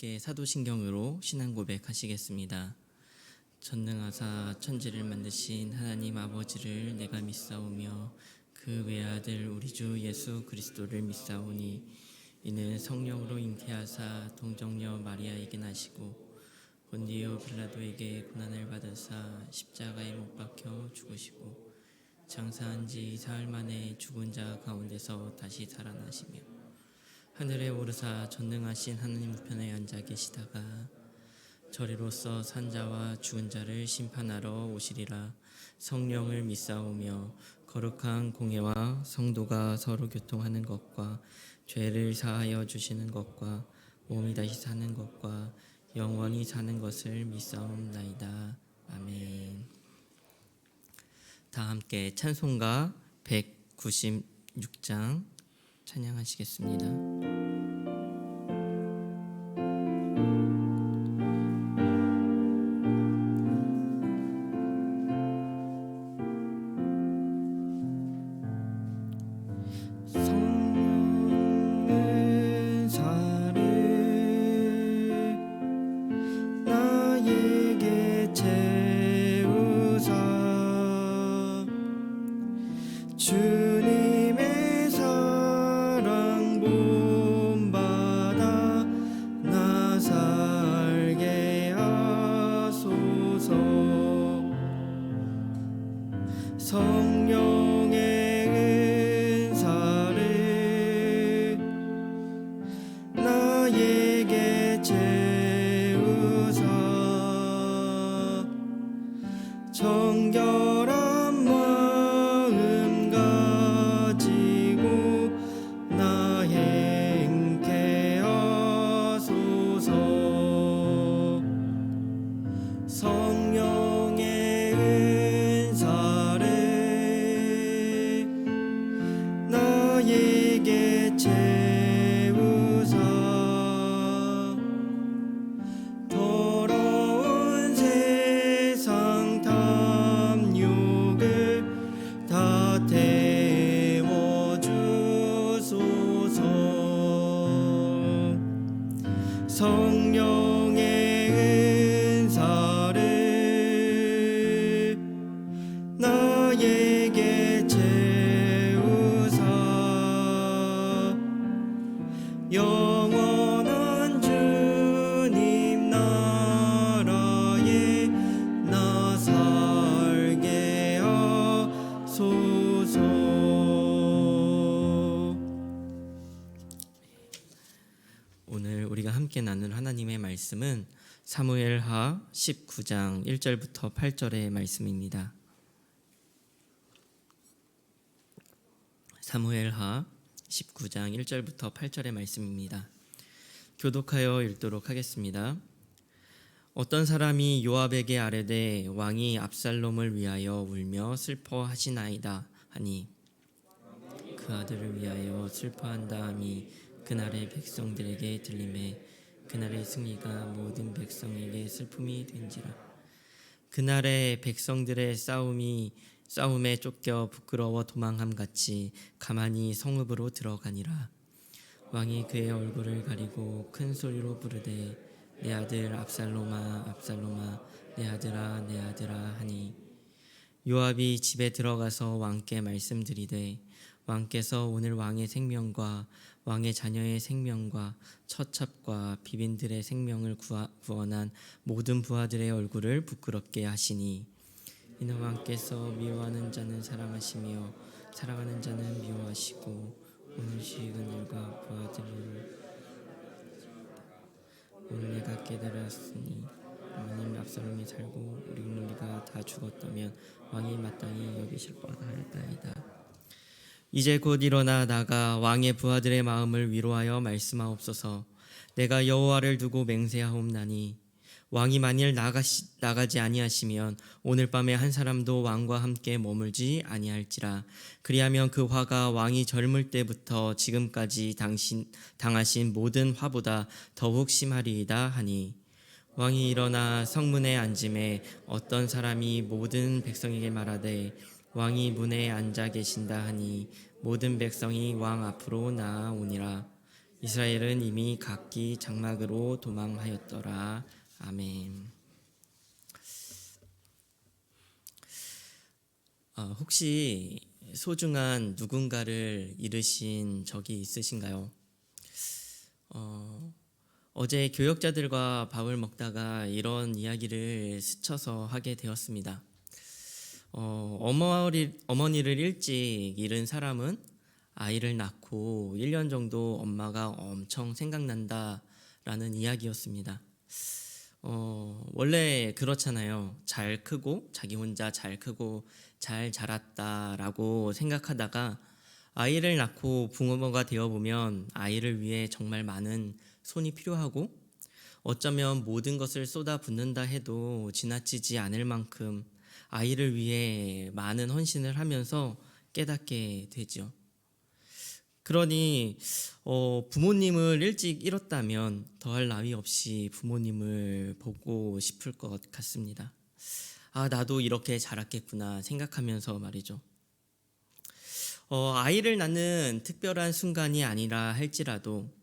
함께 사도신경으로 신앙 고백하시겠습니다. 전능하사 천지를 만드신 하나님 아버지를 내가 믿사오며 그 외아들 우리 주 예수 그리스도를 믿사오니 이는 성령으로 잉태하사 동정녀 마리아에게 나시고 본디오 빌라도에게 고난을 받으사 십자가에 못 박혀 죽으시고 장사한 지 사흘 만에 죽은 자 가운데서 다시 살아나시며 하늘에 오르사 전능하신 하나님 우편에 앉아 계시다가 저리로서 산자와 죽은 자를 심판하러 오시리라. 성령을 믿사오며 거룩한 공예와 성도가 서로 교통하는 것과 죄를 사하여 주시는 것과 몸이 다시 사는 것과 영원히 사는 것을 믿사옵나이다. 아멘. 다 함께 찬송가 196장 찬양하시겠습니다. 주님의 사랑 본받아 나 살게 하소서. 성령의 은사를 나에게 채우사 정결한 마음 가지고 나 행케 하소서. 성령의 은사를 나에게 채우사 더러운 세상 탐욕을 다 태워주소서. 성령의 은사를 나에게 채우사 영원한 주님 나라에 나 살게 하소서. 오늘 우리가 함께 나눌 하나님의 말씀은 사무엘하 19장 1절부터 8절의 말씀입니다. 사무엘하 19장 1절부터 8절의 말씀입니다. 교독하여 읽도록 하겠습니다. 어떤 사람이 요압에게 아뢰되 왕이 압살롬을 위하여 울며 슬퍼하시나이다 하니 그 아들을 위하여 슬퍼한다함이 그날의 백성들에게 들리매 그날의 승리가 모든 백성에게 슬픔이 된지라. 그날의 백성들의 싸움에 쫓겨 부끄러워 도망함 같이 가만히 성읍으로 들어가니라. 왕이 그의 얼굴을 가리고 큰 소리로 부르되 내 아들 압살롬아 압살롬아 내 아들아 내 아들아 하니 요압이 집에 들어가서 왕께 말씀드리되 왕께서 오늘 왕의 생명과 왕의 자녀의 생명과 처첩과 비빈들의 생명을 구원한 모든 부하들의 얼굴을 부끄럽게 하시니 이는 왕께서 미워하는 자는 사랑하시며 사랑하는 자는 미워하시고 오늘 시근들과 부하들을 오늘 내가 깨달았으니 만일 압살롬이 살고 우리가 다 죽었다면 왕이 마땅히 여기실 뻔하였다이다. 이제 곧 일어나 나가 왕의 부하들의 마음을 위로하여 말씀하옵소서. 내가 여호와를 두고 맹세하옵나니 왕이 만일 나가지 아니하시면 오늘 밤에 한 사람도 왕과 함께 머물지 아니할지라. 그리하면 그 화가 왕이 젊을 때부터 지금까지 당하신 모든 화보다 더욱 심하리이다 하니 왕이 일어나 성문에 앉음에 어떤 사람이 모든 백성에게 말하되 왕이 문에 앉아 계신다 하니 모든 백성이 왕 앞으로 나아오니라. 이스라엘은 이미 각기 장막으로 도망하였더라. 아멘. 혹시 소중한 누군가를 잃으신 적이 있으신가요? 어제 교역자들과 밥을 먹다가 이런 이야기를 스쳐서 하게 되었습니다. 어머니를 일찍 잃은 사람은 아이를 낳고 1년 정도 엄마가 엄청 생각난다라는 이야기였습니다. 원래 그렇잖아요. 잘 크고 자기 혼자 잘 크고 잘 자랐다라고 생각하다가 아이를 낳고 부모가 되어보면 아이를 위해 정말 많은 손이 필요하고 어쩌면 모든 것을 쏟아붓는다 해도 지나치지 않을 만큼 아이를 위해 많은 헌신을 하면서 깨닫게 되죠. 그러니 부모님을 일찍 잃었다면 더할 나위 없이 부모님을 보고 싶을 것 같습니다. 나도 이렇게 자랐겠구나 생각하면서 말이죠. 아이를 낳는 특별한 순간이 아니라 할지라도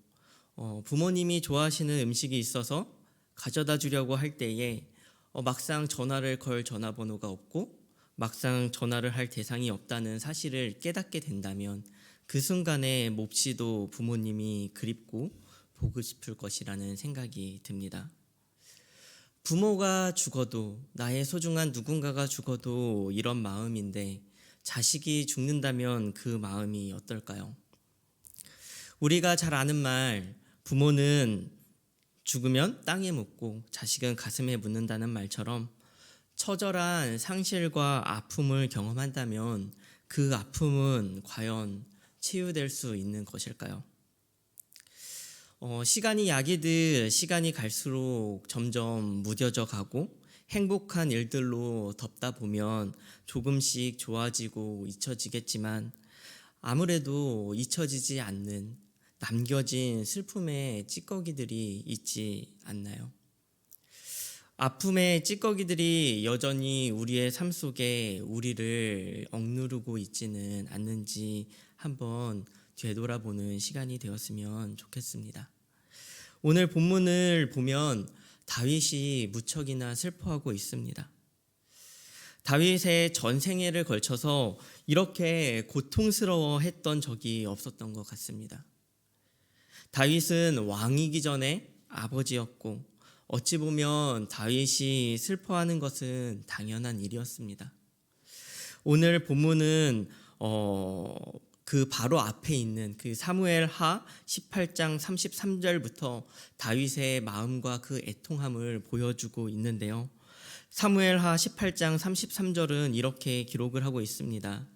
부모님이 좋아하시는 음식이 있어서 가져다 주려고 할 때에 막상 전화를 걸 전화번호가 없고 막상 전화를 할 대상이 없다는 사실을 깨닫게 된다면 그 순간에 몹시도 부모님이 그립고 보고 싶을 것이라는 생각이 듭니다. 부모가 죽어도 나의 소중한 누군가가 죽어도 이런 마음인데 자식이 죽는다면 그 마음이 어떨까요? 우리가 잘 아는 말, 부모는 죽으면 땅에 묻고 자식은 가슴에 묻는다는 말처럼 처절한 상실과 아픔을 경험한다면 그 아픔은 과연 치유될 수 있는 것일까요? 시간이 약이듯 시간이 갈수록 점점 무뎌져 가고 행복한 일들로 덮다 보면 조금씩 좋아지고 잊혀지겠지만 아무래도 잊혀지지 않는 남겨진 슬픔의 찌꺼기들이 있지 않나요? 아픔의 찌꺼기들이 여전히 우리의 삶 속에 우리를 억누르고 있지는 않는지 한번 되돌아보는 시간이 되었으면 좋겠습니다. 오늘 본문을 보면 다윗이 무척이나 슬퍼하고 있습니다. 다윗의 전생애를 걸쳐서 이렇게 고통스러워했던 적이 없었던 것 같습니다. 다윗은 왕이기 전에 아버지였고 어찌 보면 다윗이 슬퍼하는 것은 당연한 일이었습니다. 오늘 본문은 그 바로 앞에 있는 그 사무엘하 18장 33절부터 다윗의 마음과 그 애통함을 보여주고 있는데요. 사무엘하 18장 33절은 이렇게 기록을 하고 있습니다.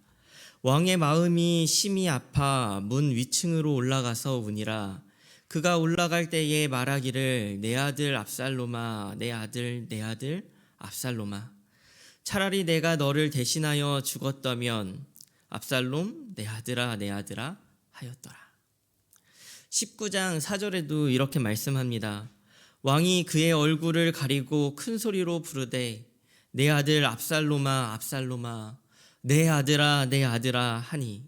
왕의 마음이 심히 아파 문 위층으로 올라가서 우니라. 그가 올라갈 때에 말하기를 내 아들 압살롬아 내 아들 압살롬아 차라리 내가 너를 대신하여 죽었다면 압살롬 내 아들아 하였더라. 19장 4절에도 이렇게 말씀합니다. 왕이 그의 얼굴을 가리고 큰 소리로 부르되 내 아들 압살롬아 내 아들아 하니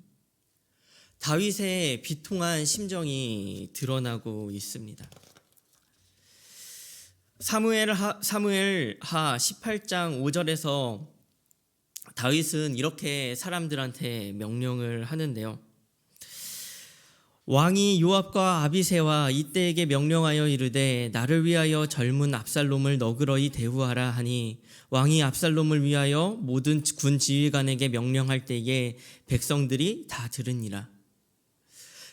다윗의 비통한 심정이 드러나고 있습니다. 사무엘하 18장 5절에서 다윗은 이렇게 사람들한테 명령을 하는데요. 왕이 요압과 아비새와 이때에게 명령하여 이르되 나를 위하여 젊은 압살롬을 너그러이 대우하라 하니 왕이 압살롬을 위하여 모든 군 지휘관에게 명령할 때에 백성들이 다 들으니라.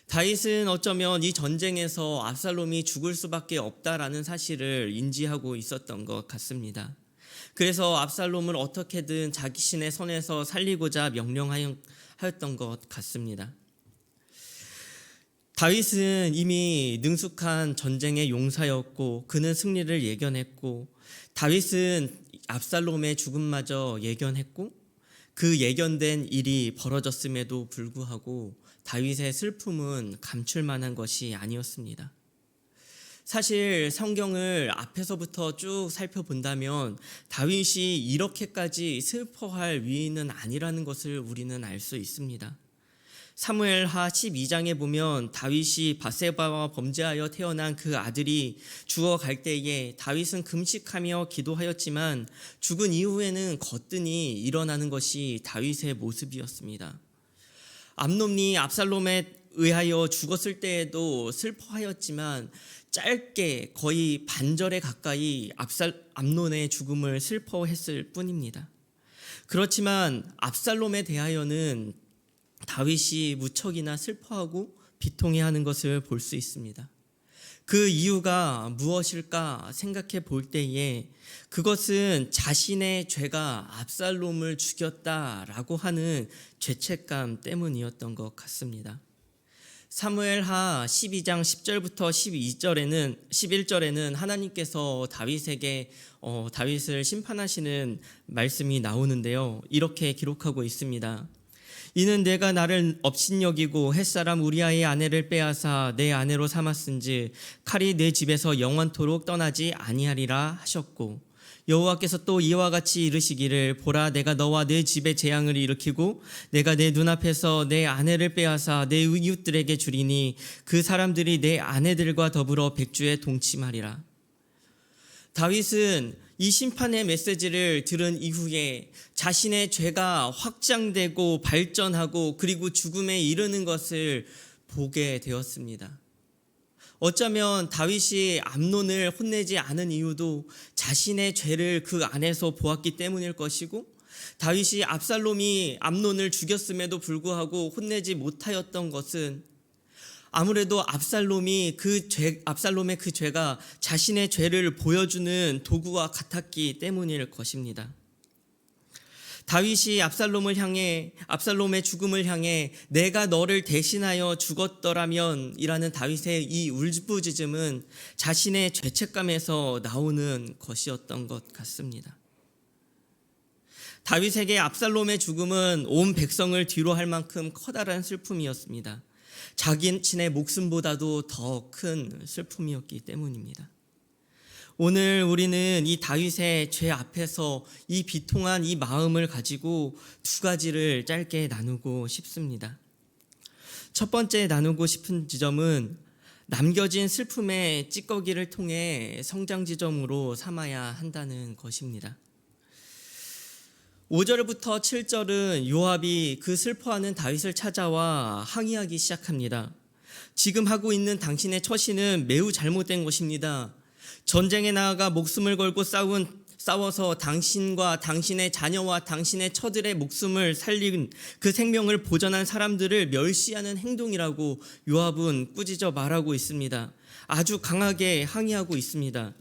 다윗은 어쩌면 이 전쟁에서 압살롬이 죽을 수밖에 없다라는 사실을 인지하고 있었던 것 같습니다. 그래서 압살롬을 어떻게든 자신의 손에서 살리고자 명령하였던 것 같습니다. 다윗은 이미 능숙한 전쟁의 용사였고 그는 승리를 예견했고 다윗은 압살롬의 죽음마저 예견했고 그 예견된 일이 벌어졌음에도 불구하고 다윗의 슬픔은 감출 만한 것이 아니었습니다. 사실 성경을 앞에서부터 쭉 살펴본다면 다윗이 이렇게까지 슬퍼할 위인은 아니라는 것을 우리는 알 수 있습니다. 사무엘하 12장에 보면 다윗이 밧세바와 범죄하여 태어난 그 아들이 죽어갈 때에 다윗은 금식하며 기도하였지만 죽은 이후에는 거뜬히 일어나는 것이 다윗의 모습이었습니다. 암논이 압살롬에 의하여 죽었을 때에도 슬퍼하였지만 짧게 거의 반절에 가까이 암논의 죽음을 슬퍼했을 뿐입니다. 그렇지만 압살롬에 대하여는 다윗이 무척이나 슬퍼하고 비통해하는 것을 볼 수 있습니다. 그 이유가 무엇일까 생각해 볼 때에 그것은 자신의 죄가 압살롬을 죽였다라고 하는 죄책감 때문이었던 것 같습니다. 사무엘하 12장 10절부터 11절에는 하나님께서 다윗에게 다윗을 심판하시는 말씀이 나오는데요. 이렇게 기록하고 있습니다. 이는 내가 나를 업신여기고 햇사람 우리아의 아내를 빼앗아 내 아내로 삼았은즉 칼이 내 집에서 영원토록 떠나지 아니하리라 하셨고, 여호와께서 또 이와 같이 이르시기를 보라 내가 너와 내 집에 재앙을 일으키고 내가 내 눈앞에서 내 아내를 빼앗아 내 이웃들에게 주리니 그 사람들이 내 아내들과 더불어 백주에 동침하리라. 다윗은 이 심판의 메시지를 들은 이후에 자신의 죄가 확장되고 발전하고 그리고 죽음에 이르는 것을 보게 되었습니다. 어쩌면 다윗이 암논을 혼내지 않은 이유도 자신의 죄를 그 안에서 보았기 때문일 것이고, 다윗이 압살롬이 암논을 죽였음에도 불구하고 혼내지 못하였던 것은 아무래도 압살롬의 그 죄가 자신의 죄를 보여주는 도구와 같았기 때문일 것입니다. 다윗이 압살롬의 죽음을 향해 내가 너를 대신하여 죽었더라면 이라는 다윗의 이 울부짖음은 자신의 죄책감에서 나오는 것이었던 것 같습니다. 다윗에게 압살롬의 죽음은 온 백성을 뒤로 할 만큼 커다란 슬픔이었습니다. 자신의 목숨보다도 더 큰 슬픔이었기 때문입니다. 오늘 우리는 이 다윗의 죄 앞에서 이 비통한 이 마음을 가지고 두 가지를 짧게 나누고 싶습니다. 첫 번째 나누고 싶은 지점은 남겨진 슬픔의 찌꺼기를 통해 성장 지점으로 삼아야 한다는 것입니다. 5절부터 7절은 요압이 그 슬퍼하는 다윗을 찾아와 항의하기 시작합니다. 지금 하고 있는 당신의 처신은 매우 잘못된 것입니다. 전쟁에 나아가 목숨을 걸고 싸워서 당신과 당신의 자녀와 당신의 처들의 목숨을 살린 그 생명을 보전한 사람들을 멸시하는 행동이라고 요압은 꾸짖어 말하고 있습니다. 아주 강하게 항의하고 있습니다.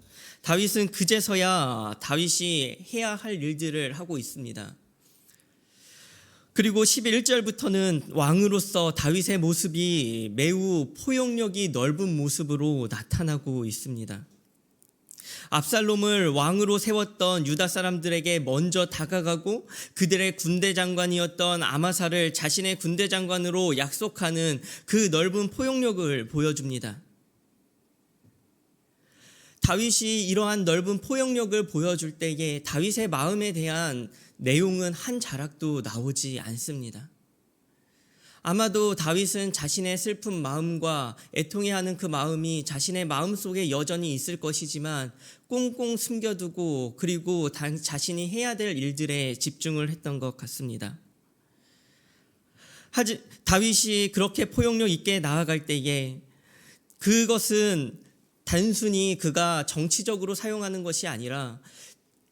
다윗은 그제서야 다윗이 해야 할 일들을 하고 있습니다. 그리고 11절부터는 왕으로서 다윗의 모습이 매우 포용력이 넓은 모습으로 나타나고 있습니다. 압살롬을 왕으로 세웠던 유다 사람들에게 먼저 다가가고 그들의 군대 장관이었던 아마사를 자신의 군대 장관으로 약속하는 그 넓은 포용력을 보여줍니다. 다윗이 이러한 넓은 포용력을 보여줄 때에 다윗의 마음에 대한 내용은 한 자락도 나오지 않습니다. 아마도 다윗은 자신의 슬픈 마음과 애통해하는 그 마음이 자신의 마음속에 여전히 있을 것이지만 꽁꽁 숨겨두고 그리고 자신이 해야 될 일들에 집중을 했던 것 같습니다. 다윗이 그렇게 포용력 있게 나아갈 때에 그것은 단순히 그가 정치적으로 사용하는 것이 아니라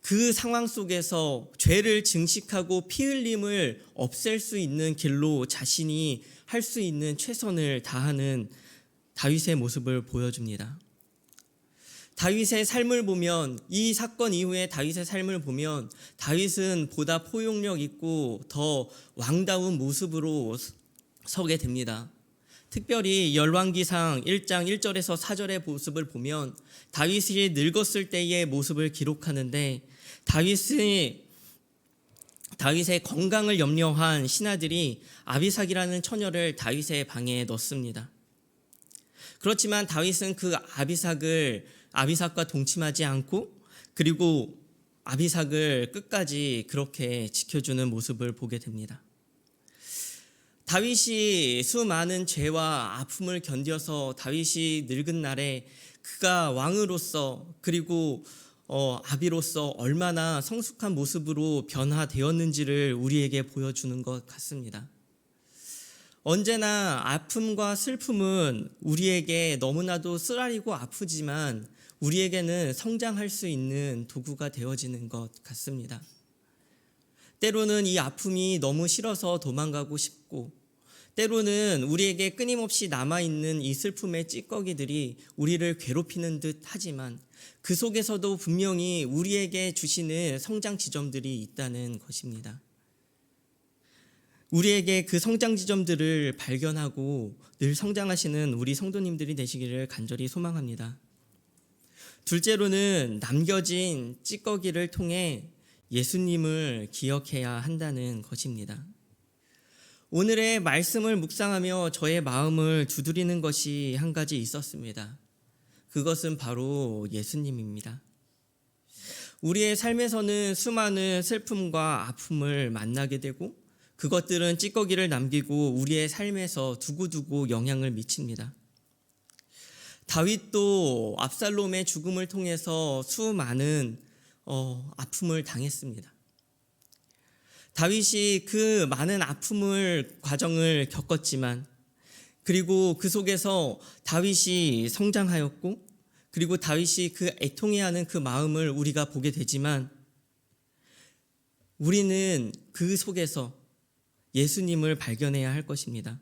그 상황 속에서 죄를 증식하고 피 흘림을 없앨 수 있는 길로 자신이 할 수 있는 최선을 다하는 다윗의 모습을 보여줍니다. 다윗의 삶을 보면, 이 사건 이후에 다윗의 삶을 보면 다윗은 보다 포용력 있고 더 왕다운 모습으로 서게 됩니다. 특별히 열왕기상 1장 1절에서 4절의 모습을 보면 다윗이 늙었을 때의 모습을 기록하는데 다윗의 건강을 염려한 신하들이 아비삭이라는 처녀를 다윗의 방에 넣습니다. 그렇지만 다윗은 그 아비삭과 동침하지 않고 그리고 아비삭을 끝까지 그렇게 지켜주는 모습을 보게 됩니다. 다윗이 수많은 죄와 아픔을 견뎌서 다윗이 늙은 날에 그가 왕으로서 그리고 아비로서 얼마나 성숙한 모습으로 변화되었는지를 우리에게 보여주는 것 같습니다. 언제나 아픔과 슬픔은 우리에게 너무나도 쓰라리고 아프지만 우리에게는 성장할 수 있는 도구가 되어지는 것 같습니다. 때로는 이 아픔이 너무 싫어서 도망가고 싶고, 때로는 우리에게 끊임없이 남아있는 이 슬픔의 찌꺼기들이 우리를 괴롭히는 듯 하지만 그 속에서도 분명히 우리에게 주시는 성장 지점들이 있다는 것입니다. 우리에게 그 성장 지점들을 발견하고 늘 성장하시는 우리 성도님들이 되시기를 간절히 소망합니다. 둘째로는 남겨진 찌꺼기를 통해 예수님을 기억해야 한다는 것입니다. 오늘의 말씀을 묵상하며 저의 마음을 두드리는 것이 한 가지 있었습니다. 그것은 바로 예수님입니다. 우리의 삶에서는 수많은 슬픔과 아픔을 만나게 되고 그것들은 찌꺼기를 남기고 우리의 삶에서 두고두고 영향을 미칩니다. 다윗도 압살롬의 죽음을 통해서 수많은 아픔을 당했습니다. 다윗이 그 많은 과정을 겪었지만 그리고 그 속에서 다윗이 성장하였고 그리고 다윗이 그 애통해하는 그 마음을 우리가 보게 되지만 우리는 그 속에서 예수님을 발견해야 할 것입니다.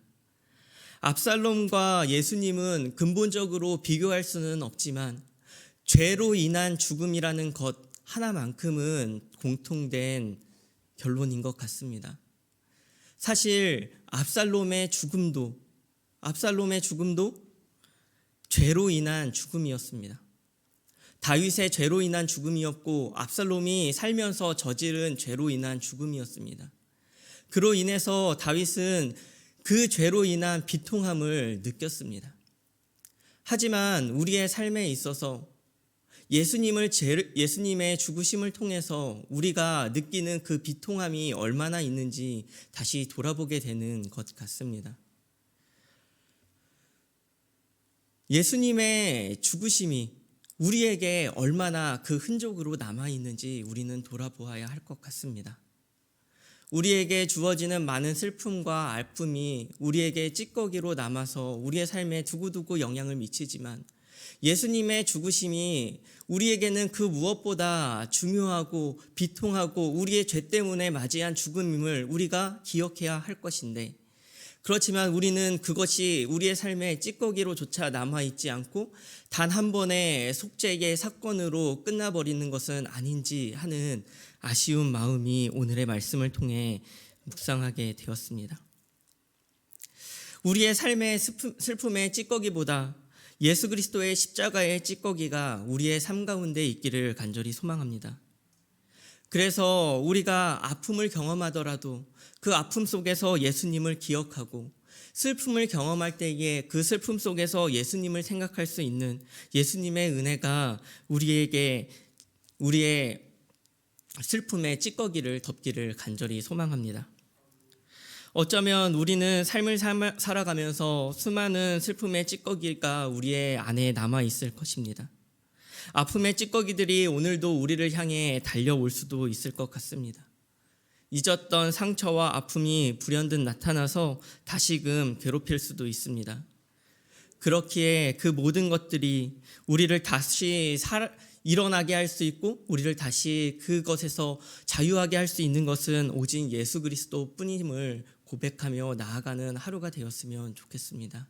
압살롬과 예수님은 근본적으로 비교할 수는 없지만 죄로 인한 죽음이라는 것 하나만큼은 공통된 결론인 것 같습니다. 사실 압살롬의 죽음도 죄로 인한 죽음이었습니다. 다윗의 죄로 인한 죽음이었고 압살롬이 살면서 저지른 죄로 인한 죽음이었습니다. 그로 인해서 다윗은 그 죄로 인한 비통함을 느꼈습니다. 하지만 우리의 삶에 있어서 예수님의 죽으심을 통해서 우리가 느끼는 그 비통함이 얼마나 있는지 다시 돌아보게 되는 것 같습니다. 예수님의 죽으심이 우리에게 얼마나 그 흔적으로 남아있는지 우리는 돌아보아야 할 것 같습니다. 우리에게 주어지는 많은 슬픔과 아픔이 우리에게 찌꺼기로 남아서 우리의 삶에 두고두고 영향을 미치지만 예수님의 죽으심이 우리에게는 그 무엇보다 중요하고 비통하고 우리의 죄 때문에 맞이한 죽음임을 우리가 기억해야 할 것인데 그렇지만 우리는 그것이 우리의 삶에 찌꺼기로조차 남아있지 않고 단 한 번의 속죄의 사건으로 끝나버리는 것은 아닌지 하는 아쉬운 마음이 오늘의 말씀을 통해 묵상하게 되었습니다. 우리의 삶의 슬픔의 찌꺼기보다 예수 그리스도의 십자가의 찌꺼기가 우리의 삶 가운데 있기를 간절히 소망합니다. 그래서 우리가 아픔을 경험하더라도 그 아픔 속에서 예수님을 기억하고 슬픔을 경험할 때에 그 슬픔 속에서 예수님을 생각할 수 있는 예수님의 은혜가 우리에게 우리의 슬픔의 찌꺼기를 덮기를 간절히 소망합니다. 어쩌면 우리는 삶을 살아가면서 수많은 슬픔의 찌꺼기가 우리의 안에 남아있을 것입니다. 아픔의 찌꺼기들이 오늘도 우리를 향해 달려올 수도 있을 것 같습니다. 잊었던 상처와 아픔이 불현듯 나타나서 다시금 괴롭힐 수도 있습니다. 그렇기에 그 모든 것들이 우리를 다시 일어나게 할 수 있고 우리를 다시 그것에서 자유하게 할 수 있는 것은 오직 예수 그리스도 뿐임을 고백하며 나아가는 하루가 되었으면 좋겠습니다.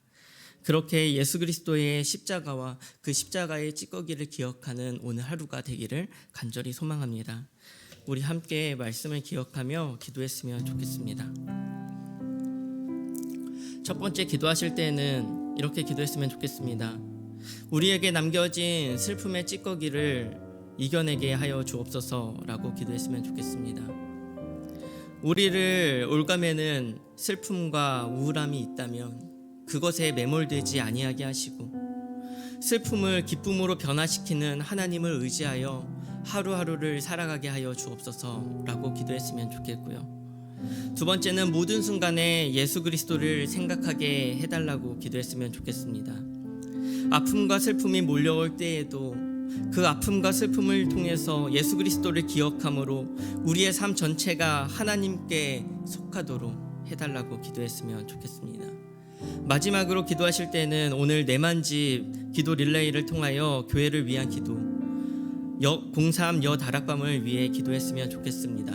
그렇게 예수 그리스도의 십자가와 그 십자가의 찌꺼기를 기억하는 오늘 하루가 되기를 간절히 소망합니다. 우리 함께 말씀을 기억하며 기도했으면 좋겠습니다. 첫 번째 기도하실 때는 이렇게 기도했으면 좋겠습니다. 우리에게 남겨진 슬픔의 찌꺼기를 이겨내게 하여 주옵소서라고 기도했으면 좋겠습니다. 우리를 올가매는 슬픔과 우울함이 있다면 그것에 매몰되지 아니하게 하시고 슬픔을 기쁨으로 변화시키는 하나님을 의지하여 하루하루를 살아가게 하여 주옵소서라고 기도했으면 좋겠고요. 두 번째는 모든 순간에 예수 그리스도를 생각하게 해달라고 기도했으면 좋겠습니다. 아픔과 슬픔이 몰려올 때에도 그 아픔과 슬픔을 통해서 예수 그리스도를 기억함으로 우리의 삶 전체가 하나님께 속하도록 해달라고 기도했으면 좋겠습니다. 마지막으로 기도하실 때는 오늘 내만집 기도 릴레이를 통하여 교회를 위한 기도, 03 여다락밤을 위해 기도했으면 좋겠습니다.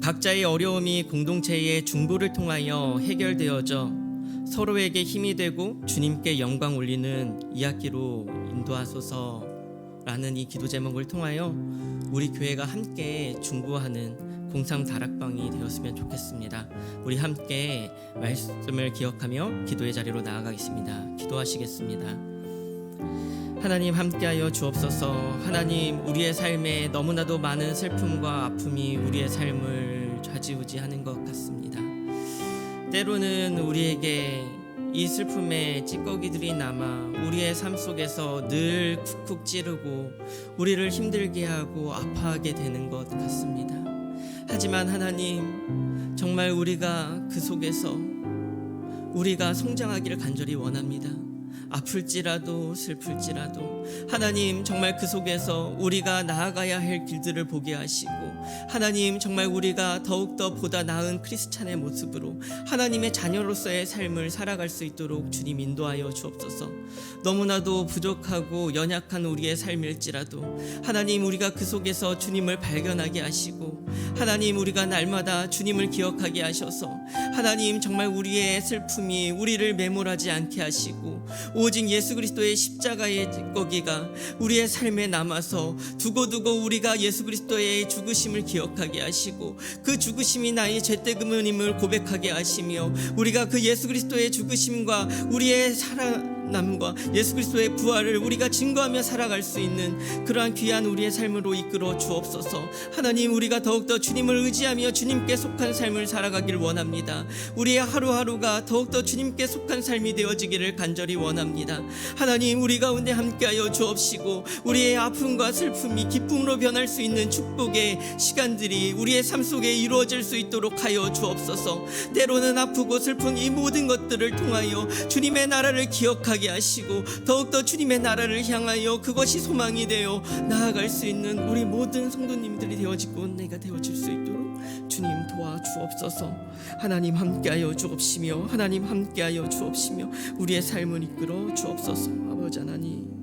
각자의 어려움이 공동체의 중보를 통하여 해결되어져 서로에게 힘이 되고 주님께 영광 올리는 이 학기로 인도하소서라는 이 기도 제목을 통하여 우리 교회가 함께 중보하는 03 다락방이 되었으면 좋겠습니다. 우리 함께 말씀을 기억하며 기도의 자리로 나아가겠습니다. 기도하시겠습니다. 하나님 함께하여 주옵소서. 하나님, 우리의 삶에 너무나도 많은 슬픔과 아픔이 우리의 삶을 좌지우지하는 것 같습니다. 때로는 우리에게 이 슬픔의 찌꺼기들이 남아 우리의 삶 속에서 늘 쿡쿡 찌르고 우리를 힘들게 하고 아파하게 되는 것 같습니다. 하지만 하나님, 정말 우리가 그 속에서 우리가 성장하기를 간절히 원합니다. 아플지라도 슬플지라도 하나님, 정말 그 속에서 우리가 나아가야 할 길들을 보게 하시고 하나님, 정말 우리가 더욱더 보다 나은 크리스찬의 모습으로 하나님의 자녀로서의 삶을 살아갈 수 있도록 주님 인도하여 주옵소서. 너무나도 부족하고 연약한 우리의 삶일지라도 하나님, 우리가 그 속에서 주님을 발견하게 하시고 하나님, 우리가 날마다 주님을 기억하게 하셔서 하나님, 정말 우리의 슬픔이 우리를 매몰하지 않게 하시고 오직 예수 그리스도의 십자가의 찌꺼기가 우리의 삶에 남아서 두고두고 우리가 예수 그리스도의 죽으심을 기억하게 하시고 그 죽으심이 나의 죄때문임을 고백하게 하시며 우리가 그 예수 그리스도의 죽으심과 우리의 살아남과 예수 그리스도의 부활을 우리가 증거하며 살아갈 수 있는 그러한 귀한 우리의 삶으로 이끌어 주옵소서. 하나님, 우리가 더욱더 주님을 의지하며 주님께 속한 삶을 살아가길 원합니다. 우리의 하루하루가 더욱더 주님께 속한 삶이 되어지기를 간절히 원합니다. 하나님, 우리 가운데 함께하여 주옵시고 우리의 아픔과 슬픔이 기쁨으로 변할 수 있는 축복의 시간들이 우리의 삶 속에 이루어질 수 있도록 하여 주옵소서. 때로는 아프고 슬픈 이 모든 것들을 통하여 주님의 나라를 기억하게 하시고 더욱더 주님의 나라를 향하여 그것이 소망이 되어 나아갈 수 있는 우리 모든 성도님들이 되어지고 내가 되어질 수 있도록 주님 도와주옵소서. 하나님 함께하여 주옵시며 하나님 함께하여 주옵시며 우리의 삶을 이끌어 주옵소서. 아버지 하나님,